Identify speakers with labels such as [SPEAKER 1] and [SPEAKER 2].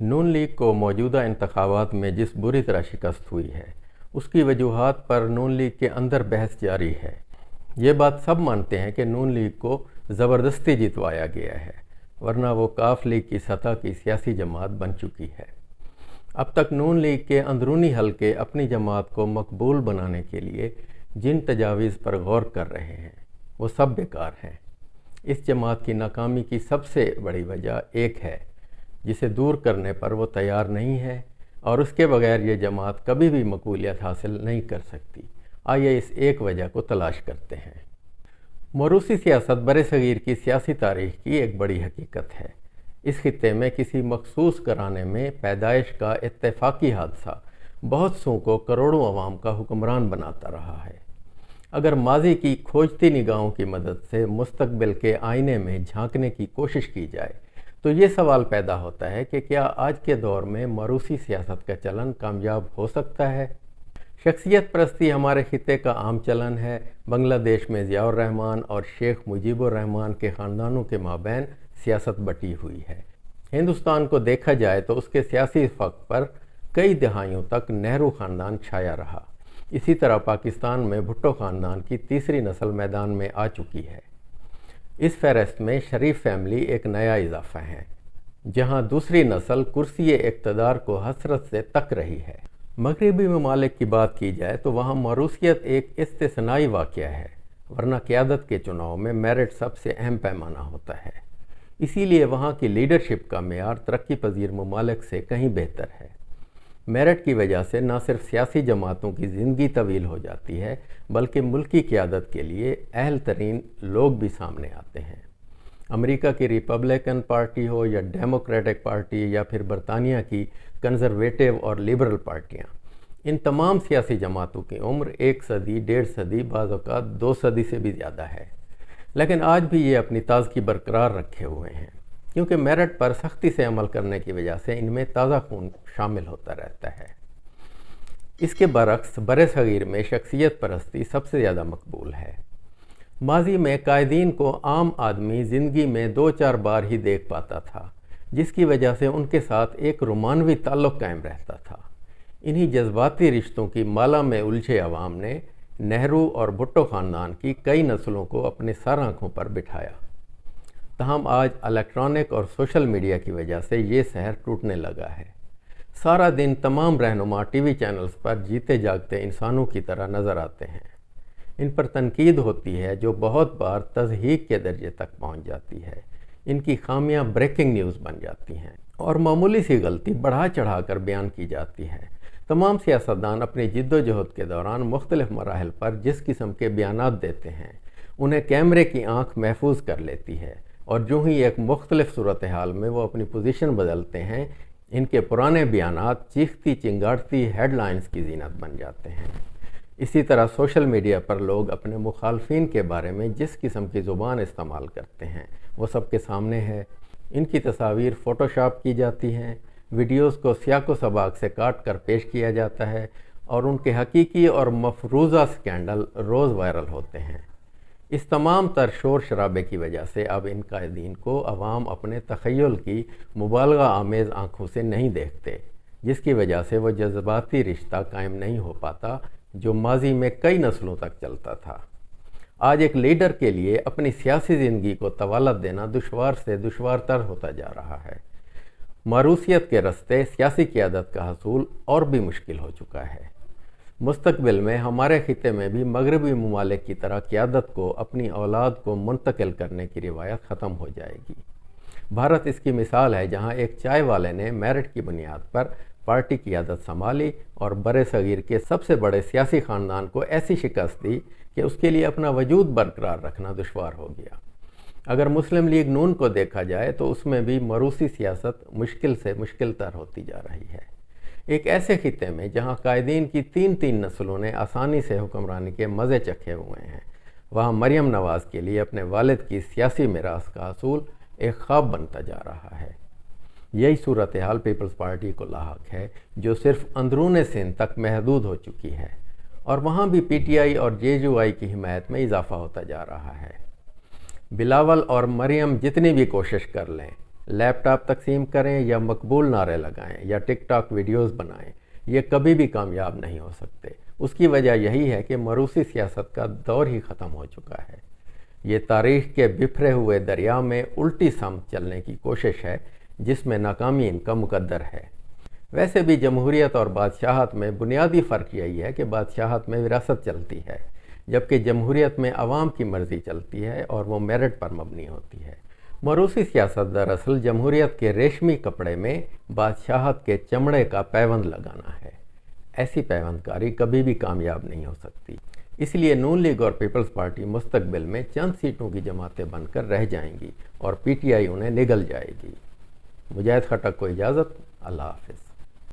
[SPEAKER 1] نون league کو موجودہ انتخابات میں جس بری طرح شکست ہوئی ہے اس کی وجوہات پر نون لیگ کے اندر بحث جاری ہے۔ یہ بات سب مانتے ہیں کہ نون لیگ کو زبردستی جتوایا گیا ہے، ورنہ وہ کاف لیگ کی سطح کی سیاسی جماعت بن چکی ہے۔ اب تک نون لیگ کے اندرونی حلقے اپنی جماعت کو مقبول بنانے کے لیے جن تجاویز پر غور کر رہے ہیں وہ سب بیکار ہیں۔ اس جماعت کی ناکامی کی سب سے بڑی وجہ ایک ہے جسے دور کرنے پر وہ تیار نہیں ہے، اور اس کے بغیر یہ جماعت کبھی بھی مقبولیت حاصل نہیں کر سکتی۔ آئیے اس ایک وجہ کو تلاش کرتے ہیں۔ موروثی سیاست برصغیر کی سیاسی تاریخ کی ایک بڑی حقیقت ہے۔ اس خطے میں کسی مخصوص گھرانے میں پیدائش کا اتفاقی حادثہ بہت سو کو کروڑوں عوام کا حکمران بناتا رہا ہے۔ اگر ماضی کی کھوجتی نگاہوں کی مدد سے مستقبل کے آئینے میں جھانکنے کی کوشش کی جائے تو یہ سوال پیدا ہوتا ہے کہ کیا آج کے دور میں موروثی سیاست کا چلن کامیاب ہو سکتا ہے؟ شخصیت پرستی ہمارے خطے کا عام چلن ہے۔ بنگلہ دیش میں ضیاء الرحمن اور شیخ مجیب الرحمن کے خاندانوں کے مابین سیاست بٹی ہوئی ہے۔ ہندوستان کو دیکھا جائے تو اس کے سیاسی افق پر کئی دہائیوں تک نہرو خاندان چھایا رہا۔ اسی طرح پاکستان میں بھٹو خاندان کی تیسری نسل میدان میں آ چکی ہے۔ اس فہرست میں شریف فیملی ایک نیا اضافہ ہے، جہاں دوسری نسل کرسی اقتدار کو حسرت سے تک رہی ہے۔ مغربی ممالک کی بات کی جائے تو وہاں موروثیت ایک استثنائی واقعہ ہے، ورنہ قیادت کے چناؤ میں میرٹ سب سے اہم پیمانہ ہوتا ہے۔ اسی لیے وہاں کی لیڈرشپ کا معیار ترقی پذیر ممالک سے کہیں بہتر ہے۔ میرٹ کی وجہ سے نہ صرف سیاسی جماعتوں کی زندگی طویل ہو جاتی ہے بلکہ ملکی قیادت کے لیے اہل ترین لوگ بھی سامنے آتے ہیں۔ امریکہ کی ریپبلکن پارٹی ہو یا ڈیموکریٹک پارٹی یا پھر برطانیہ کی کنزرویٹو اور لبرل پارٹیاں، ان تمام سیاسی جماعتوں کی عمر 1 صدی، 1.5 صدی، بعض اوقات 2 صدی سے بھی زیادہ ہے، لیکن آج بھی یہ اپنی تازگی برقرار رکھے ہوئے ہیں، کیونکہ میرٹ پر سختی سے عمل کرنے کی وجہ سے ان میں تازہ خون شامل ہوتا رہتا ہے۔ اس کے برعکس برصغیر میں شخصیت پرستی سب سے زیادہ مقبول ہے۔ ماضی میں قائدین کو عام آدمی زندگی میں 2-4 بار ہی دیکھ پاتا تھا، جس کی وجہ سے ان کے ساتھ ایک رومانوی تعلق قائم رہتا تھا۔ انہی جذباتی رشتوں کی مالا میں الجھے عوام نے نہرو اور بھٹو خاندان کی کئی نسلوں کو اپنے سر آنکھوں پر بٹھایا۔ تاہم آج الیکٹرانک اور سوشل میڈیا کی وجہ سے یہ سحر ٹوٹنے لگا ہے۔ سارا دن تمام رہنما ٹی وی چینلز پر جیتے جاگتے انسانوں کی طرح نظر آتے ہیں۔ ان پر تنقید ہوتی ہے جو بہت بار تضحیک کے درجے تک پہنچ جاتی ہے۔ ان کی خامیاں بریکنگ نیوز بن جاتی ہیں اور معمولی سی غلطی بڑھا چڑھا کر بیان کی جاتی ہے۔ تمام سیاستدان اپنی جد و جہد کے دوران مختلف مراحل پر جس قسم کے بیانات دیتے ہیں انہیں کیمرے کی آنکھ محفوظ کر لیتی ہے، اور جو ہی ایک مختلف صورتحال میں وہ اپنی پوزیشن بدلتے ہیں، ان کے پرانے بیانات چیختی چنگاڑتی ہیڈ لائنز کی زینت بن جاتے ہیں۔ اسی طرح سوشل میڈیا پر لوگ اپنے مخالفین کے بارے میں جس قسم کی زبان استعمال کرتے ہیں وہ سب کے سامنے ہے۔ ان کی تصاویر فوٹوشاپ کی جاتی ہیں، ویڈیوز کو سیاق و سباق سے کاٹ کر پیش کیا جاتا ہے، اور ان کے حقیقی اور مفروضہ سکینڈل روز وائرل ہوتے ہیں۔ اس تمام تر شور شرابے کی وجہ سے اب ان قائدین کو عوام اپنے تخیل کی مبالغہ آمیز آنکھوں سے نہیں دیکھتے، جس کی وجہ سے وہ جذباتی رشتہ قائم نہیں ہو پاتا جو ماضی میں کئی نسلوں تک چلتا تھا۔ آج ایک لیڈر کے لیے اپنی سیاسی زندگی کو طوالت دینا دشوار سے دشوار تر ہوتا جا رہا ہے۔ موروثیت کے رستے سیاسی قیادت کا حصول اور بھی مشکل ہو چکا ہے۔ مستقبل میں ہمارے خطے میں بھی مغربی ممالک کی طرح قیادت کو اپنی اولاد کو منتقل کرنے کی روایت ختم ہو جائے گی۔ بھارت اس کی مثال ہے، جہاں ایک چائے والے نے میرٹ کی بنیاد پر پارٹی قیادت سنبھالی اور برصغیر کے سب سے بڑے سیاسی خاندان کو ایسی شکست دی کہ اس کے لیے اپنا وجود برقرار رکھنا دشوار ہو گیا۔ اگر مسلم لیگ نون کو دیکھا جائے تو اس میں بھی موروثی سیاست مشکل سے مشکل تر ہوتی جا رہی ہے۔ ایک ایسے خطے میں جہاں قائدین کی 3 نسلوں نے آسانی سے حکمرانی کے مزے چکھے ہوئے ہیں، وہاں مریم نواز کے لیے اپنے والد کی سیاسی میراث کا حصول ایک خواب بنتا جا رہا ہے۔ یہی صورتحال پیپلز پارٹی کو لاحق ہے، جو صرف اندرون سندھ تک محدود ہو چکی ہے، اور وہاں بھی پی ٹی آئی اور جے یو آئی کی حمایت میں اضافہ ہوتا جا رہا ہے۔ بلاول اور مریم جتنی بھی کوشش کر لیں، لیپ ٹاپ تقسیم کریں یا مقبول نعرے لگائیں یا ٹک ٹاک ویڈیوز بنائیں، یہ کبھی بھی کامیاب نہیں ہو سکتے۔ اس کی وجہ یہی ہے کہ موروثی سیاست کا دور ہی ختم ہو چکا ہے۔ یہ تاریخ کے بکھرے ہوئے دریا میں الٹی سمت چلنے کی کوشش ہے جس میں ناکامی ان کا مقدر ہے۔ ویسے بھی جمہوریت اور بادشاہت میں بنیادی فرق یہی ہے کہ بادشاہت میں وراثت چلتی ہے، جبکہ جمہوریت میں عوام کی مرضی چلتی ہے اور وہ میرٹ پر مبنی ہوتی ہے۔ موروثی سیاست دراصل جمہوریت کے ریشمی کپڑے میں بادشاہت کے چمڑے کا پیوند لگانا ہے۔ ایسی پیوند کاری کبھی بھی کامیاب نہیں ہو سکتی۔ اس لیے نون لیگ اور پیپلز پارٹی مستقبل میں چند سیٹوں کی جماعتیں بن کر رہ جائیں گی اور پی ٹی آئی انہیں نگل جائے گی۔ مجاہد خٹک کو اجازت۔ اللہ حافظ۔